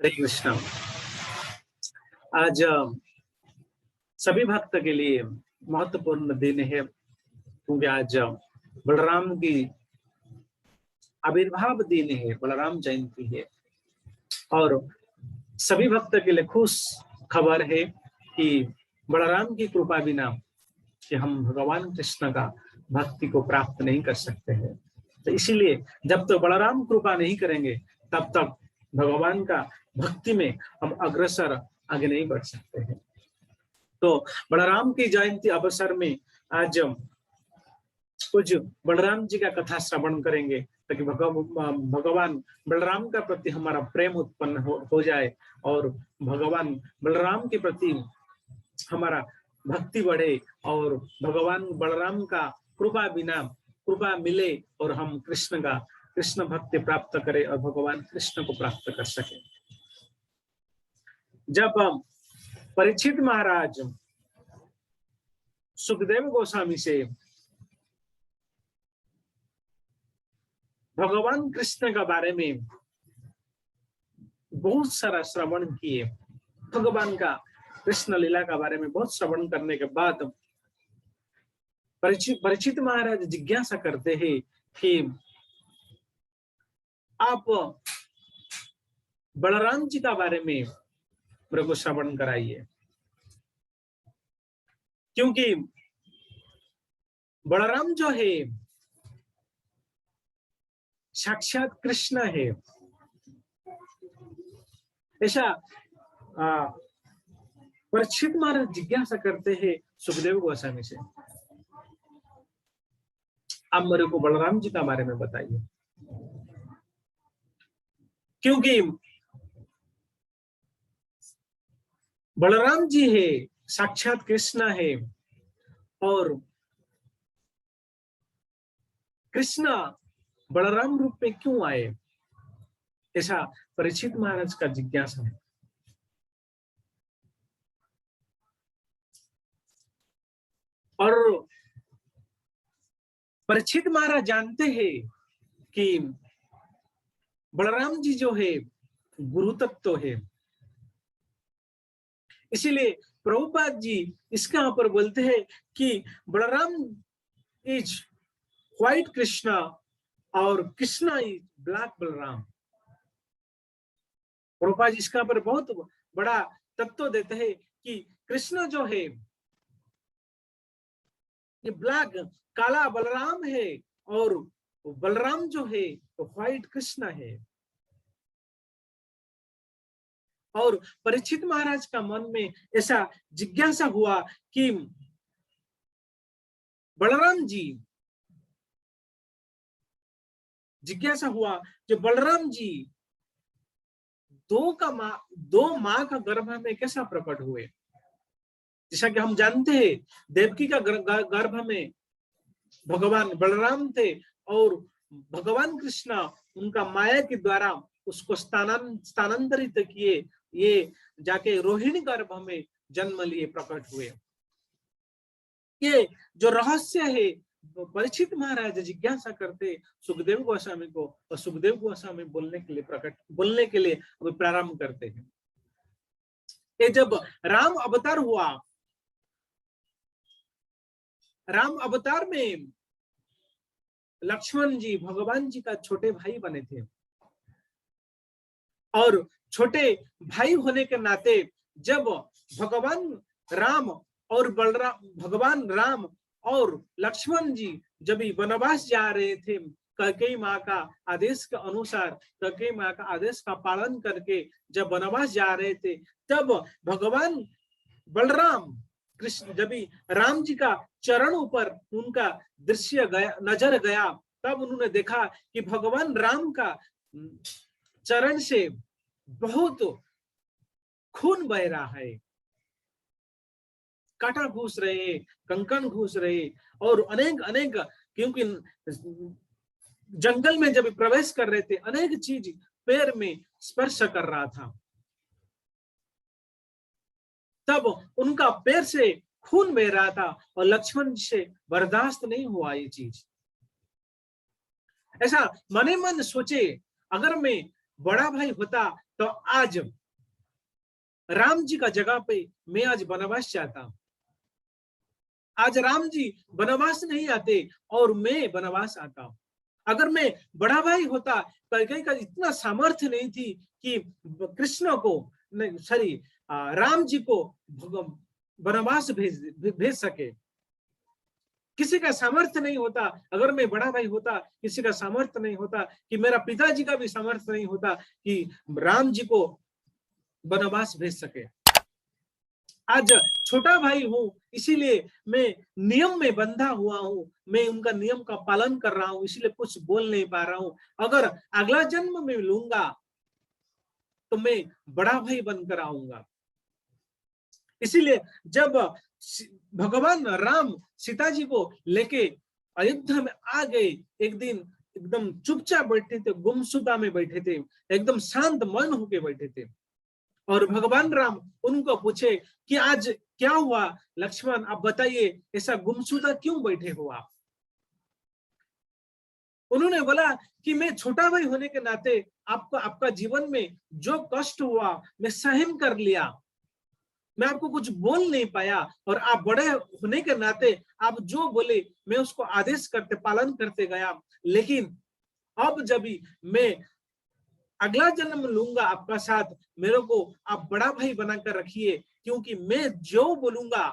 हरे कृष्णा। आज सभी भक्त के लिए महत्वपूर्ण दिन है, क्योंकि आज बलराम की आविर्भाव दिन है, बलराम जयंती है। और सभी भक्त के लिए खुश खबर है कि बलराम की कृपा बिना कि हम भगवान कृष्ण का भक्ति को प्राप्त नहीं कर सकते हैं। तो इसीलिए जब तक बलराम कृपा नहीं करेंगे तब तक भगवान का भक्ति में हम अग्रसर आगे नहीं बढ़ सकते हैं। तो बलराम की जयंती अवसर में आज कुछ बलराम जी का कथा श्रवण करेंगे, ताकि भगवान बलराम का प्रति हमारा प्रेम उत्पन्न हो जाए और भगवान बलराम के प्रति हमारा भक्ति बढ़े और भगवान बलराम का कृपा मिले और हम कृष्ण भक्ति प्राप्त करें और भगवान कृष्ण को प्राप्त कर सके। जब परीक्षित महाराज सुखदेव गोस्वामी से भगवान कृष्ण के बारे में बहुत सारा श्रवण किए, भगवान का कृष्ण लीला के बारे में बहुत श्रवण करने के बाद परीक्षित महाराज जिज्ञासा करते हैं कि आप बलराम जी के बारे में मेरे को श्रवण कराइए, क्योंकि बलराम जो है साक्षात कृष्ण है। ऐसा परीक्षित महाराज जिज्ञासा करते हैं सुखदेव गोस्वामी से, आप मेरे को बलराम जी के बारे में बताइए, क्योंकि बलराम जी है साक्षात कृष्ण है और कृष्ण बलराम रूप में क्यों आए, ऐसा परीक्षित महाराज का जिज्ञासा है। और परीक्षित महाराज जानते हैं कि बलराम जी जो है गुरु तत्व है, इसीलिए प्रभुपाद जी इसके यहाँ पर बोलते हैं कि बलराम इज व्हाइट कृष्णा और कृष्णा इज ब्लैक बलराम। प्रभुपाद जी इसका पर बहुत बड़ा तत्व देते हैं कि कृष्ण जो है ये ब्लैक काला बलराम है और बलराम जो है तो व्हाइट कृष्ण है। और परीक्षित महाराज का मन में ऐसा जिज्ञासा हुआ कि बलराम जी बलराम जी दो माँ का गर्भ में कैसा प्रकट हुए। जैसा कि हम जानते हैं देवकी का गर्भ में भगवान बलराम थे और भगवान कृष्ण उनका माया के द्वारा उसको स्थानांतरित किए, ये जाके रोहिणी गर्भ में जन्म लिए प्रकट हुए। ये जो रहस्य है परीक्षित महाराज जिज्ञासा करते सुखदेव गोस्वामी को, और सुखदेव गोस्वामी बोलने के लिए प्रारंभ करते हैं। ये जब राम अवतार हुआ, राम अवतार में लक्ष्मण जी भगवान जी का छोटे भाई बने थे और छोटे भाई होने के नाते जब भगवान राम और लक्ष्मण जी जब वनवास जा रहे थे, कैकेयी माँ का आदेश के अनुसार कैकेयी माँ का आदेश का पालन करके जब वनवास जा रहे थे, तब भगवान बलराम कृष्ण जब राम जी का चरण ऊपर उनका नजर गया, तब उन्होंने देखा कि भगवान राम का चरण से बहुत खून बह रहा है, कांटा घुस रहे, कंकण घुस रहे और अनेक क्योंकि जंगल में जब प्रवेश कर रहे थे अनेक चीज पैर में स्पर्श कर रहा था, तब उनका पैर से खून बह रहा था और लक्ष्मण से बर्दाश्त नहीं हुआ ये चीज। ऐसा मने मन सोचे, अगर मैं बड़ा भाई होता तो आज राम जी का जगह पे मैं आज वनवास चाहता हूं। आज राम जी वनवास नहीं आते और मैं वनवास आता हूं। अगर मैं बड़ा भाई होता, कैकेयी का इतना सामर्थ्य नहीं थी कि कृष्ण को, सॉरी, राम जी को वनवास भेज सके। किसी का सामर्थ्य नहीं होता। अगर मैं बड़ा भाई होता, किसी का सामर्थ्य नहीं होता, कि मेरा पिताजी का भी सामर्थ्य नहीं होता कि राम जी को वनवास भेज सके। आज छोटा भाई हूं, इसीलिए मैं नियम में बंधा हुआ हूं, मैं उनका नियम का पालन कर रहा हूं, इसलिए कुछ बोल नहीं पा रहा हूं। अगर अगला जन्म में लूंगा तो मैं बड़ा भाई बनकर आऊंगा। इसीलिए जब भगवान राम सीता जी को लेके अयोध्या में आ गए, एक दिन एकदम चुपचाप बैठे थे, गुमसुदा में बैठे थे, एकदम शांत मन होके बैठे थे। और भगवान राम उनको पूछे कि आज क्या हुआ लक्ष्मण, आप बताइए, ऐसा गुमसुदा क्यों बैठे हो आप? उन्होंने बोला कि मैं छोटा भाई होने के नाते आपको, आपका जीवन में जो कष्ट हुआ मैं सहन कर लिया, मैं आपको कुछ बोल नहीं पाया, और आप बड़े होने के नाते आप जो बोले मैं उसको आदेश करते, पालन करते गया। लेकिन अब जब भी मैं अगला जन्म लूंगा आपका साथ, मेरे को आप बड़ा भाई बनाकर रखिए, क्योंकि मैं जो बोलूंगा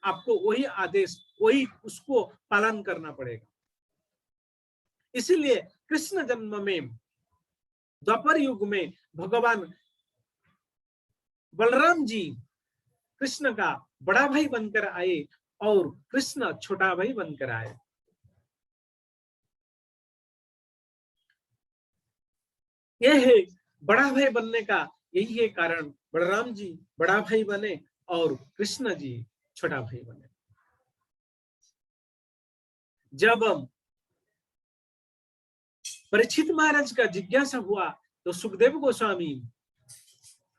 आपको वही आदेश, वही उसको पालन करना पड़ेगा। इसीलिए कृष्ण जन्म में, द्वापर युग में भगवान बलराम जी कृष्ण का बड़ा भाई बनकर आए और कृष्ण छोटा भाई बनकर आए। यह है बड़ा भाई बनने का, यही है कारण, बलराम जी बड़ा भाई बने और कृष्ण जी छोटा भाई बने। जब परीक्षित महाराज का जिज्ञासा हुआ तो सुखदेव गोस्वामी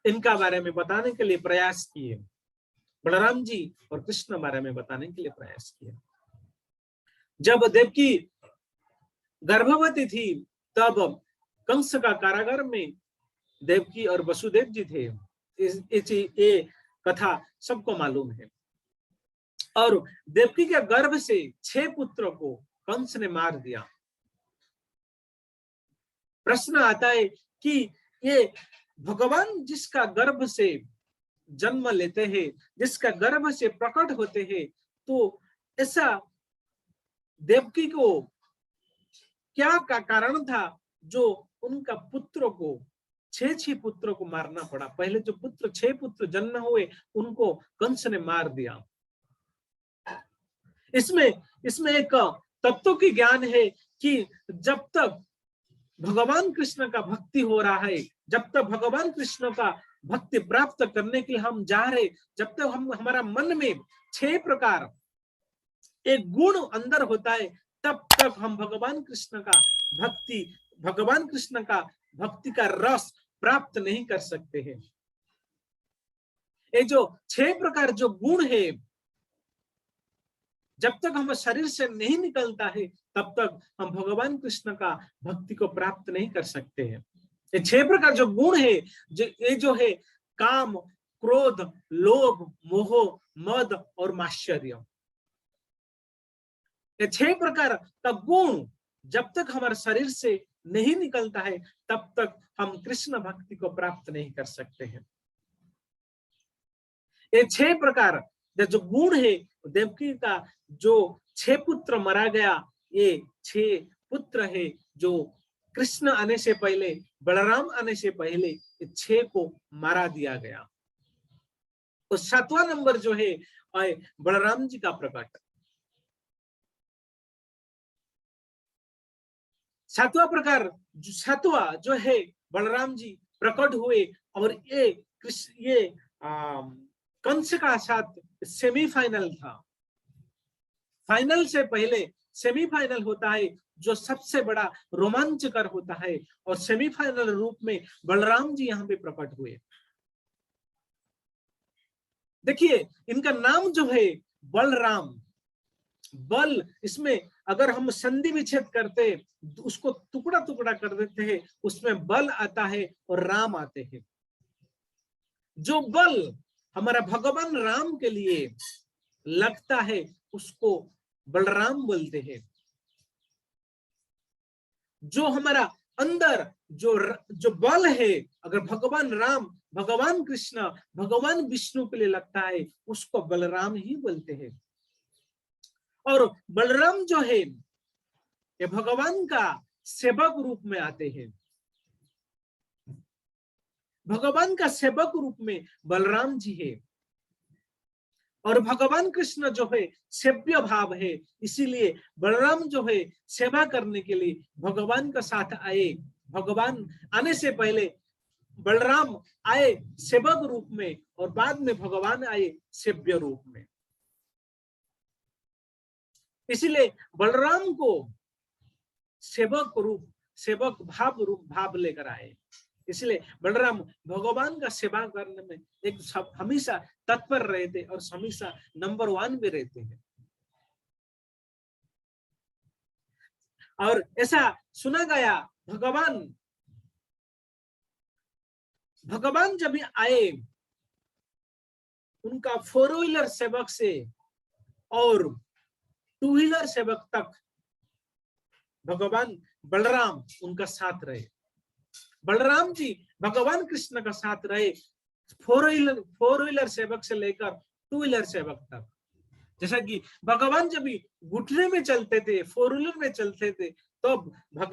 इनका बारे में बताने के लिए प्रयास किए, बलराम जी और कृष्ण बारे में बताने के लिए प्रयास किए। जब देवकी गर्भवती थी तब कंस का कारागार में देवकी और वसुदेव जी थे। ये कथा सबको मालूम है। और देवकी के गर्भ से 6 पुत्रों को कंस ने मार दिया। प्रश्न आता है कि ये भगवान जिसका गर्भ से जन्म लेते हैं, जिसका गर्भ से प्रकट होते हैं, तो ऐसा देवकी को क्या का कारण था जो उनका पुत्रों को 6 पुत्रों को मारना पड़ा? पहले जो 6 पुत्र जन्म हुए उनको कंस ने मार दिया। इसमें एक तत्व की ज्ञान है कि जब तक भगवान कृष्ण का भक्ति हो रहा है, जब तक भगवान कृष्ण का भक्ति प्राप्त करने के लिए हम जा रहे, जब तक हम, हमारा मन में 6 प्रकार एक गुण अंदर होता है, तब तक हम भगवान कृष्ण का भक्ति का रस प्राप्त नहीं कर सकते हैं। ये जो 6 प्रकार जो गुण है, जब तक हम शरीर से नहीं निकलता है तब तक हम भगवान कृष्ण का भक्ति को प्राप्त नहीं कर सकते हैं। ये 6 प्रकार जो गुण है, ये जो है काम, क्रोध, लोभ, मोह, मद और माश्चर्य, ये 6 प्रकार का गुण जब तक हमारे शरीर से नहीं निकलता है तब तक हम कृष्ण भक्ति को प्राप्त नहीं कर सकते हैं। ये 6 प्रकार जो गुण है, देवकी का जो 6 पुत्र मारा गया, ये 6 पुत्र है जो कृष्ण आने से पहले, बलराम आने से पहले ये 6 को मारा दिया गया। तो 7वां नंबर जो है बलराम जी का प्रकट। 7वां जो है बलराम जी प्रकट हुए और ये कंस का साथ सेमीफाइनल था। फाइनल से पहले सेमीफाइनल होता है जो सबसे बड़ा रोमांचकर होता है, और सेमीफाइनल रूप में बलराम जी यहाँ पे प्रकट हुए। देखिए इनका नाम जो है बलराम, बल इसमें अगर हम संधि विच्छेद करते, उसको टुकड़ा टुकड़ा कर देते हैं, उसमें बल आता है और राम आते हैं। जो बल हमारा भगवान राम के लिए लगता है उसको बलराम बोलते हैं। जो हमारा अंदर जो बल है, अगर भगवान राम, भगवान कृष्ण, भगवान विष्णु के लिए लगता है, उसको बलराम ही बोलते हैं। और बलराम जो है ये भगवान का सेवक रूप में आते हैं। भगवान का सेवक रूप में बलराम जी है। और भगवान कृष्ण जो है सेव्य भाव है, इसीलिए बलराम जो है सेवा करने के लिए भगवान का साथ आए। भगवान आने से पहले बलराम आए सेवक रूप में और बाद में भगवान आए सेव्य रूप में। इसीलिए बलराम को सेवक रूप, सेवक भाव लेकर आए। इसलिए बलराम भगवान का सेवा करने में एक हमेशा तत्पर रहते और हमेशा नंबर 1 भी रहते हैं। और ऐसा सुना गया भगवान जब आए, उनका 4 व्हीलर सेवक से और 2 व्हीलर सेवक तक भगवान बलराम उनका साथ रहे। बलराम जी भगवान कृष्ण का साथ रहे 4 व्हीलर सेवक से लेकर 2 व्हीलर सेवक तक। जैसा कि भगवान जब घुटने में चलते थे, 4 व्हीलर में चलते थे, तो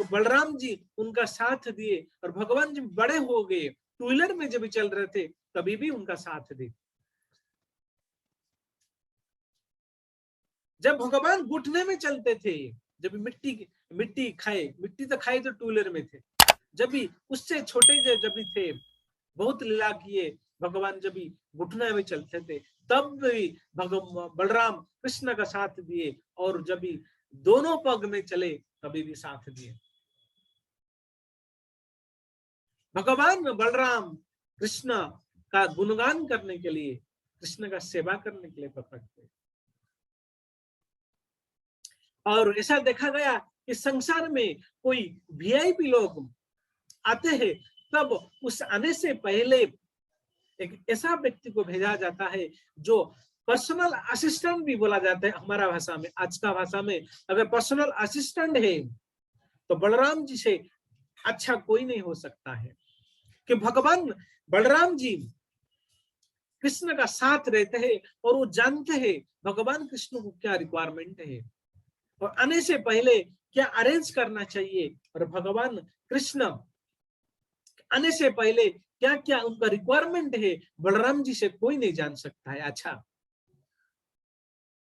बलराम जी उनका साथ दिए। और भगवान जब बड़े हो गए, 2 व्हीलर में जब चल रहे थे, तभी भी उनका साथ दिए। जब भगवान घुटने में चलते थे, जब मिट्टी तो खाए तो 2 व्हीलर में थे, जब भी उससे छोटे जब भी थे, बहुत लीला किए भगवान, जब भी घुटने में चलते थे तब भी बलराम कृष्ण का साथ दिए। और जब भी दोनों पग में चले तभी भी साथ दिए। भगवान बलराम कृष्ण का गुणगान करने के लिए, कृष्ण का सेवा करने के लिए प्रकट हुए। और ऐसा देखा गया कि संसार में कोई वीआईपी लोग आते हैं, तब उस आने से पहले एक ऐसा व्यक्ति को भेजा जाता है जो पर्सनल असिस्टेंट भी बोला जाता है हमारा भाषा में। आज का भाषा में अगर पर्सनल असिस्टेंट है तो बलराम जी से अच्छा कोई नहीं हो सकता है, कि भगवान बलराम जी कृष्ण का साथ रहते हैं और वो जानते हैं भगवान कृष्ण को क्या रिक्वायरमेंट है और आने से पहले क्या अरेंज करना चाहिए। और भगवान कृष्ण आने से पहले क्या क्या उनका रिक्वायरमेंट है, बलराम जी से कोई नहीं जान सकता है। अच्छा,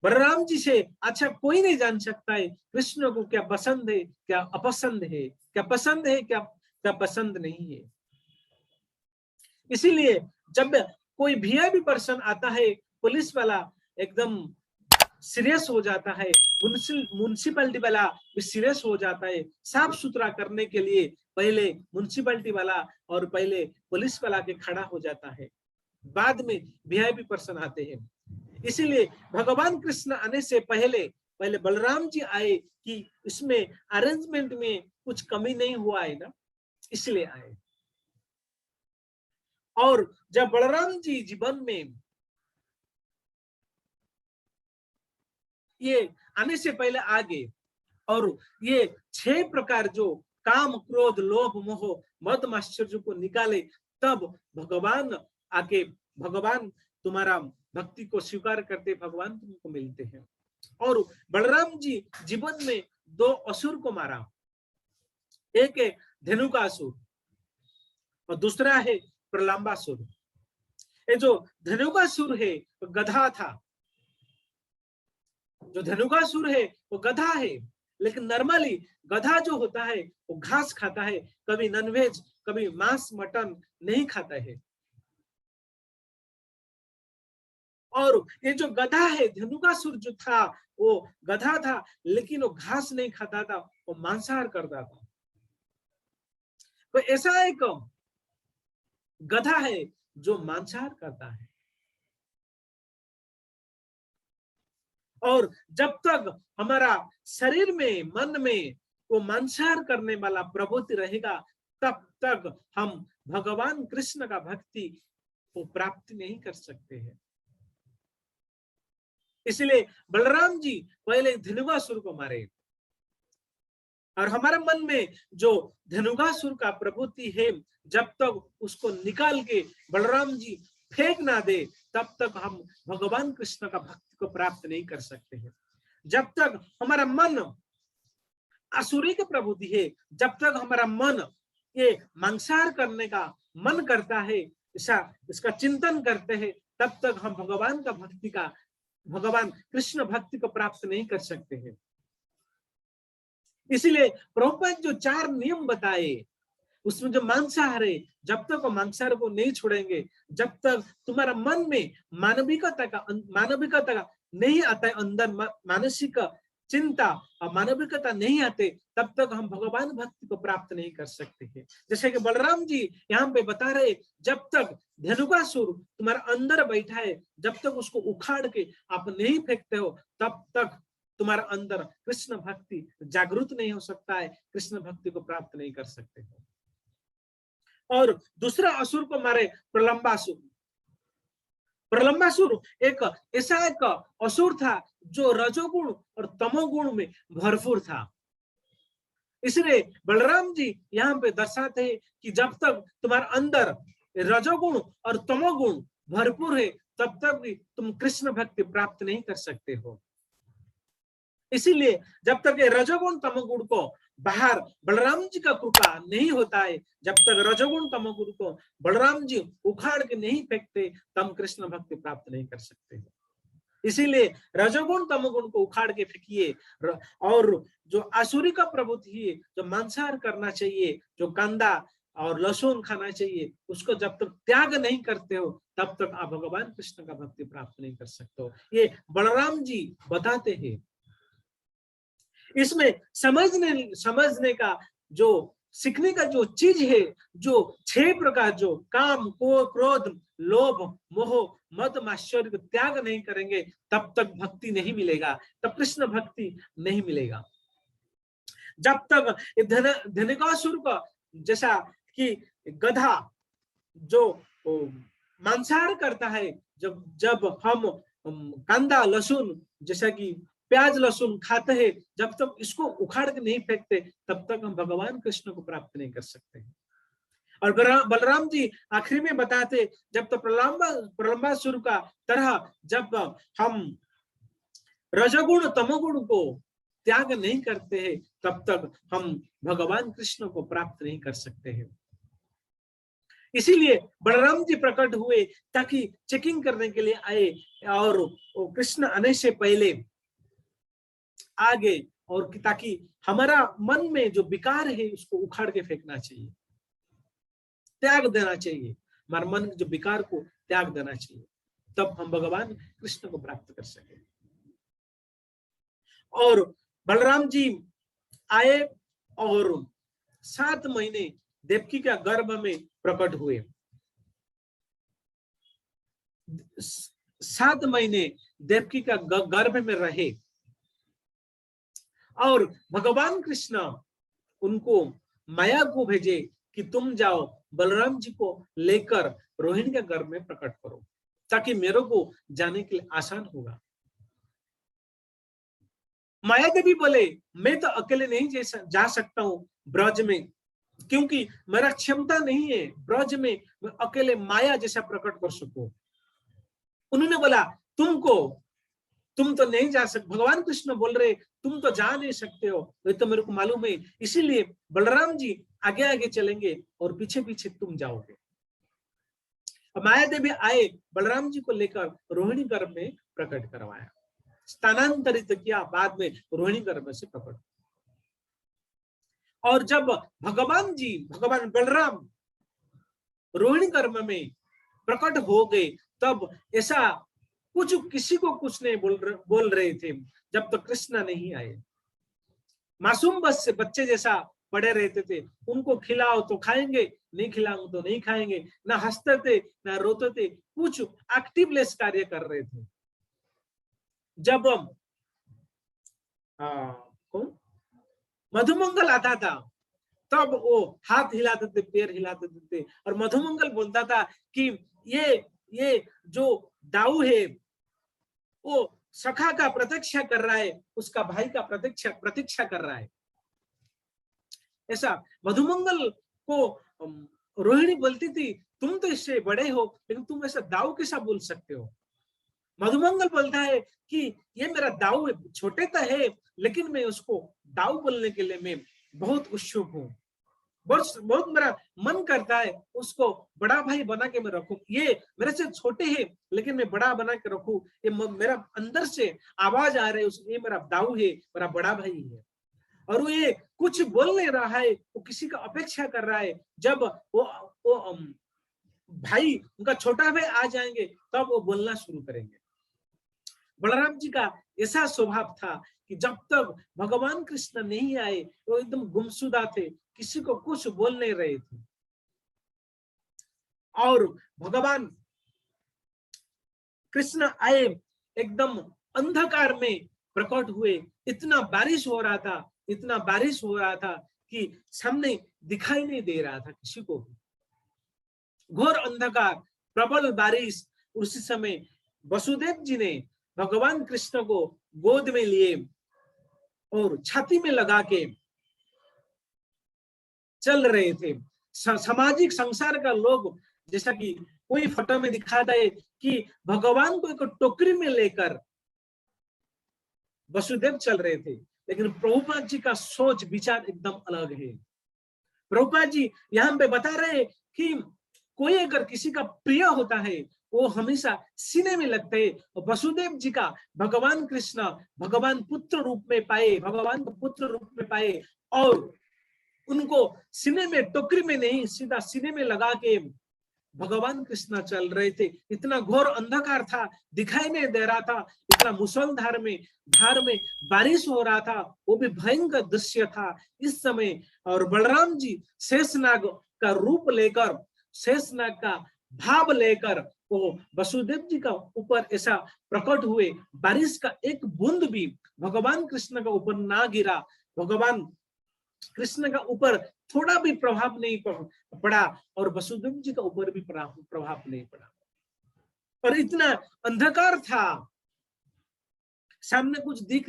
बलराम जी से अच्छा कोई नहीं जान सकता है कृष्ण को क्या पसंद है, क्या अपसंद है, क्या पसंद है, क्या पसंद नहीं है। इसीलिए जब कोई वीआईपी पर्सन आता है, पुलिस वाला एकदम सीरियस हो जाता है, म्युनिसिपैलिटी वाला भी सीरियस हो जाता है। साफ सुथरा करने के लिए पहले म्युनिसिपैलिटी वाला और पहले पुलिस वाला के खड़ा हो जाता है, बाद में वीआईपी पर्सन आते हैं। इसीलिए भगवान कृष्ण आने से पहले बलराम जी आए कि इसमें अरेंजमेंट में कुछ कमी नहीं हुआ है ना, इसलिए आए। और जब बलराम जी जीवन में ये आने से पहले आ गए और ये 6 प्रकार जो काम, क्रोध, लोभ, मोह, मद, माश्चर्य को निकाले, तब भगवान आके, भगवान तुम्हारा भक्ति को स्वीकार करते भगवान तुमको मिलते हैं। और बलराम जी जीवन में 2 असुर को मारा, एक है धेनुकासुर और दूसरा है प्रलंबासुर। ये जो धेनुकासुर है वो गधा था, जो धेनुकासुर है वो गधा है। लेकिन नॉर्मली गधा जो होता है वो घास खाता है, कभी नॉनवेज, कभी मांस मटन नहीं खाता है। और ये जो गधा है, धेनुकासुर जो था वो गधा था, लेकिन वो घास नहीं खाता था, वो मांसाहार करता था। तो ऐसा एक गधा है जो मांसाहार करता है। और जब तक हमारा शरीर में, मन में वो मांसाहार करने वाला प्रवृत्ति रहेगा, तब तक हम भगवान कृष्ण का भक्ति को प्राप्त नहीं कर सकते हैं। इसलिए बलराम जी पहले धनुकासुर को मारे, और हमारे मन में जो धनुकासुर का प्रवृत्ति है, जब तक उसको निकाल के बलराम जी फेंक ना दे, तब तक हम भगवान कृष्ण का भक्ति को प्राप्त नहीं कर सकते हैं। जब तक हमारा मन आसुरी की प्रवृत्ति है, जब तक हमारा मन ये मांसाहार करने का मन करता है, इसका चिंतन करते हैं, तब तक हम भगवान का भक्ति का, भगवान कृष्ण भक्ति को प्राप्त नहीं कर सकते हैं। इसीलिए प्रभुपाद जो 4 नियम बताए, उसमें जो मांसाहार है, जब तक वो मांसाहार को नहीं छोड़ेंगे, जब तक तुम्हारा मन में मानविकता का नहीं आता है, अंदर मानसिक चिंता और मानविकता नहीं आते, तब तक हम भगवान भक्ति को प्राप्त नहीं कर सकते हैं। जैसे कि बलराम जी यहाँ पे बता रहे, जब तक धनुकासुर तुम्हारा अंदर बैठा है, जब तक उसको उखाड़ के आप नहीं फेंकते हो, तब तक तुम्हारा अंदर कृष्ण भक्ति जागृत नहीं हो सकता है, कृष्ण भक्ति को प्राप्त नहीं कर सकते हो। और दूसरा असुर को मारे प्रलंबासुर। प्रलंबासुर एक ऐसा एक असुर था जो रजोगुण और तमोगुण में भरपूर था। इसलिए बलराम जी यहाँ पे दर्शाते हैं कि जब तक तुम्हारे अंदर रजोगुण और तमोगुण भरपूर है, तब तक भी तुम कृष्ण भक्ति प्राप्त नहीं कर सकते हो। इसीलिए जब तक ये रजोगुण तमोगुण को बाहर बलराम जी का कृपा नहीं होता है, जब तक रजोगुण तमोगुण को बलराम जी उखाड़ के नहीं फेंकते, तब कृष्ण भक्ति प्राप्त नहीं कर सकते। इसीलिए रजोगुण तमोगुण को उखाड़ के फेंकिए, और जो आसुरी का प्रवृत्ति है, जो मांसाहार करना चाहिए, जो कांदा और लहसुन खाना चाहिए, उसको जब तक त्याग नहीं करते हो, तब तक आप भगवान कृष्ण का भक्ति प्राप्त नहीं कर सकते हो। ये बलराम जी बताते हैं। इसमें समझने का जो सीखने का जो चीज है, जो 6 प्रकार, जो काम, क्रोध, लोभ, मोह, मद, माश्चर्य को त्याग नहीं करेंगे, तब तक भक्ति नहीं मिलेगा, तब कृष्ण भक्ति नहीं मिलेगा। जब तक धनुकासुर का जैसा कि गधा जो मांसाहार करता है, जब हम कांदा लहसुन जैसा कि प्याज लहसुन खाते हैं, जब तक इसको उखाड़ के नहीं फेंकते, तब तक हम भगवान कृष्ण को प्राप्त नहीं कर सकते। और बलराम जी आखिरी में बताते, जब तक प्रलंबासुर का तरह जब हम रजोगुण तमोगुण को त्याग नहीं करते हैं, तब तक हम भगवान कृष्ण को प्राप्त नहीं कर सकते हैं। इसीलिए बलराम जी प्रकट हुए ताकि चेकिंग करने के लिए आए, और कृष्ण आने से पहले आगे, और ताकि हमारा मन में जो विकार है उसको उखाड़ के फेंकना चाहिए, त्याग देना चाहिए, हमारे मन के जो विकार को त्याग देना चाहिए, तब हम भगवान कृष्ण को प्राप्त कर सके। और बलराम जी आए और 7 महीने देवकी का गर्भ में प्रकट हुए। 7 महीने देवकी का गर्भ में रहे, और भगवान कृष्ण उनको माया को भेजे कि तुम जाओ बलराम जी को लेकर रोहिणी के गर्भ में प्रकट करो, ताकि मेरे को जाने के लिए आसान होगा। माया देवी बोले, मैं तो अकेले नहीं जा सकता हूँ ब्रज में, क्योंकि मेरा क्षमता नहीं है ब्रज में मैं अकेले माया जैसा प्रकट कर सकूं। उन्होंने बोला, तुम तो नहीं जा सकते। भगवान कृष्ण बोल रहे, तुम तो जा नहीं सकते हो, ये तो मेरे को मालूम है, इसीलिए बलराम जी आगे आगे चलेंगे और पीछे पीछे तुम जाओगे। माया देवी आए, बलराम जी को लेकर रोहिणी गर्भ में प्रकट करवाया, स्थानांतरित किया, बाद में रोहिणी गर्भ से प्रकट। और जब भगवान बलराम रोहिणी गर्भ में प्रकट हो गए, तब ऐसा किसी को कुछ नहीं बोल रहे थे जब तक कृष्ण नहीं आए। मासूम बच्चे जैसा पड़े रहते थे, उनको खिलाओ तो खाएंगे, नहीं खिलाओ तो नहीं खाएंगे, ना हंसते थे ना रोते थे, कुछ एक्टिवलेस कार्य कर रहे थे। जब कौन मधुमंगल आता था, तब वो हाथ हिलाते थे, पैर हिलाते थे, और मधुमंगल बोलता था कि ये जो दाऊ है वो सखा का प्रतीक्षा कर रहा है, उसका भाई का प्रतीक्षा कर रहा है। ऐसा मधुमंगल को रोहिणी बोलती थी, तुम तो इससे बड़े हो, लेकिन तुम ऐसा दाऊ कैसा बोल सकते हो। मधुमंगल बोलता है कि ये मेरा दाऊ है, छोटे तो है, लेकिन मैं उसको दाऊ बोलने के लिए मैं बहुत उत्सुक हूँ। बहुत मेरा मन करता है उसको बड़ा भाई बना के मैं रखूं। ये मेरे से छोटे हैं, लेकिन मैं बड़ा बना के रखूं। ये मेरा अंदर से आवाज आ रही है, ये मेरा दाऊ है, मेरा बड़ा भाई है। और वो ये कुछ बोल नहीं रहा है, वो किसी का अपेक्षा कर रहा है। जब वो भाई, उनका छोटा भाई आ जाएंगे, तब वो बोलना शुरू करेंगे। बलराम जी का ऐसा स्वभाव था कि जब तक भगवान कृष्ण नहीं आए, वो एकदम गुमशुदा थे, किसी को कुछ बोल नहीं रहे थे। और भगवान कृष्ण आए, एकदम अंधकार में प्रकट हुए। इतना बारिश हो रहा था, इतना बारिश हो रहा था कि सामने दिखाई नहीं दे रहा था किसी को भी। घोर अंधकार, प्रबल बारिश। उसी समय वसुदेव जी ने भगवान कृष्ण को गोद में लिए और छाती में लगा के चल रहे थे। सामाजिक संसार का लोग, जैसा कि कोई फोटो में दिखाता है कि भगवान को एक टोकरी में लेकर वसुदेव चल रहे थे, लेकिन प्रभुपाद जी का सोच विचार एकदम अलग है। प्रभुपाद जी यहाँ पे बता रहे कि कोई अगर किसी का प्रिय होता है, वो हमेशा सीने में लगते हैं। वसुदेव जी का भगवान कृष्ण भगवान पुत्र रूप में पाए, भगवान पुत्र रूप में पाए, और उनको सीने में, टोकरी में नहीं, सीधा सीने में लगा के भगवान कृष्ण चल रहे थे। इतना घोर अंधकार था, दिखाई नहीं दे रहा था। इतना मुसलधार में धार में बारिश हो रहा था, वो भी भयंकर दृश्य था इस समय। और बलराम जी शेषनाग का रूप लेकर, शेषनाग का भाव लेकर वो वसुदेव जी का ऊपर ऐसा प्रकट हुए। बारिश का एक बूंद भी भगवान कृष्ण का ऊपर ना गिरा, भगवान कृष्ण का ऊपर थोड़ा भी प्रभाव नहीं पड़ा, और वसुदेव जी का ऊपर भी प्रभाव नहीं पड़ा। और इतना अंधकार था, सामने कुछ दिख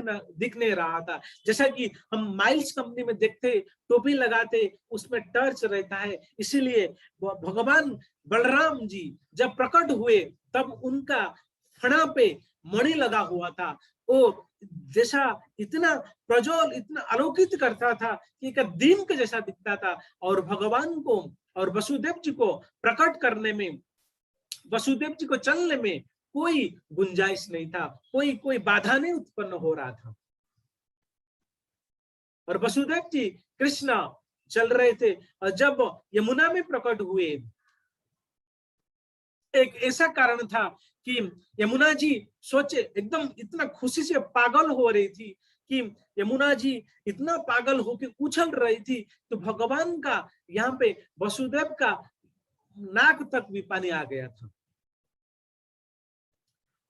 नहीं रहा था। जैसा कि हम माइल्स कंपनी में देखते, टोपी लगाते, उसमें टर्च रहता है। इसीलिए भगवान बलराम जी जब प्रकट हुए, तब उनका फणा पे मणि लगा हुआ था। वो जैसा इतना प्रज्वल, इतना आलोकित करता था कि एक दिन के जैसा दिखता था। और भगवान को और वसुदेव जी को प्रकट करने में, वसुदेव जी को चलने में कोई गुंजाइश नहीं था, कोई बाधा नहीं उत्पन्न हो रहा था। और वसुदेव जी कृष्ण चल रहे थे, और जब यमुना में प्रकट हुए, एक ऐसा कारण था कि यमुना जी सोचे, एकदम इतना खुशी से पागल हो रही थी कि यमुना जी इतना पागल होकर उछल रही थी, तो भगवान का यहाँ पे वसुदेव का नाक तक भी पानी आ गया था।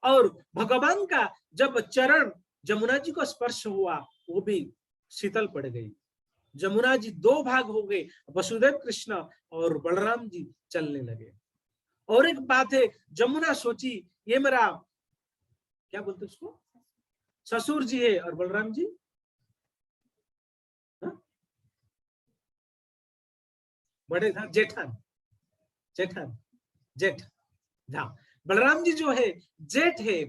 और भगवान का जब चरण जमुना जी को स्पर्श हुआ, वो भी शीतल पड़ गई। जमुना जी दो भाग हो गए, वसुदेव कृष्ण और बलराम जी चलने लगे। और एक बात है, जमुना सोची ये मेरा, क्या बोलते उसको, ससुर जी है, और बलराम जी बड़े था, जेठान, जेठान, जेठ। हाँ, बलराम जी जो है जेठ है,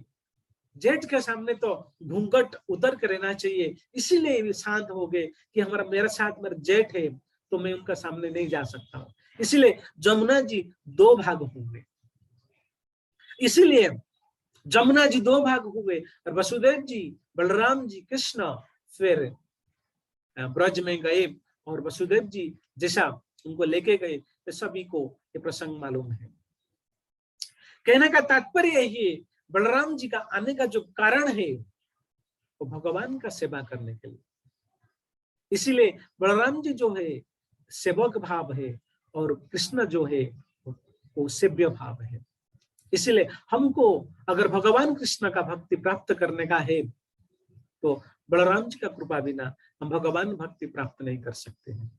जेठ के सामने तो घूंघट उतर कर रहना चाहिए। इसीलिए शांत हो गए कि हमारा, मेरा साथ मेरा जेठ है, तो मैं उनका सामने नहीं जा सकता हूँ। इसीलिए जमुना जी दो भाग होंगे, इसीलिए जमुना जी दो भाग हुए, और वसुदेव जी, बलराम जी, कृष्ण फिर ब्रज में गए, और वसुदेव जी जैसा उनको लेके गए, तो सभी को ये प्रसंग मालूम है। कहने का तात्पर्य यही है, बलराम जी का आने का जो कारण है, वो भगवान का सेवा करने के लिए। इसीलिए बलराम जी जो है सेवक भाव है, और कृष्ण जो है वो सेव्य भाव है। इसलिए हमको अगर भगवान कृष्ण का भक्ति प्राप्त करने का है, तो बलराम जी का कृपा बिना हम भगवान भक्ति प्राप्त नहीं कर सकते हैं।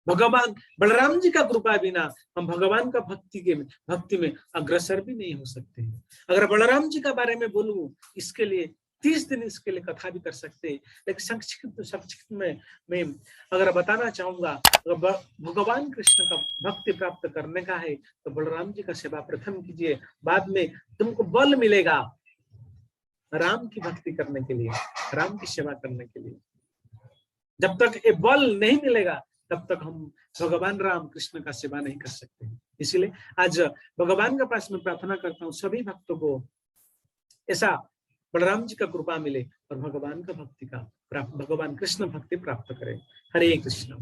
भगवान बलराम जी का कृपा बिना हम भगवान का भक्ति में अग्रसर भी नहीं हो सकते हैं। अगर बलराम जी का बारे में बोलूं, इसके लिए 30 दिन इसके लिए कथा भी कर सकते हैं, लेकिन संक्षिप्त में मैं अगर बताना चाहूंगा, अगर भगवान कृष्ण का भक्ति प्राप्त करने का है तो बलराम जी का सेवा प्रथम कीजिए, बाद में तुमको बल मिलेगा राम की भक्ति करने के लिए, राम की सेवा करने के लिए। जब तक ये बल नहीं मिलेगा तब तक हम भगवान राम कृष्ण का सेवा नहीं कर सकते। इसीलिए आज भगवान के पास में प्रार्थना करता हूँ सभी भक्तों को ऐसा बलराम जी का कृपा मिले और भगवान का भक्ति का भगवान कृष्ण भक्ति प्राप्त करें। हरे कृष्ण।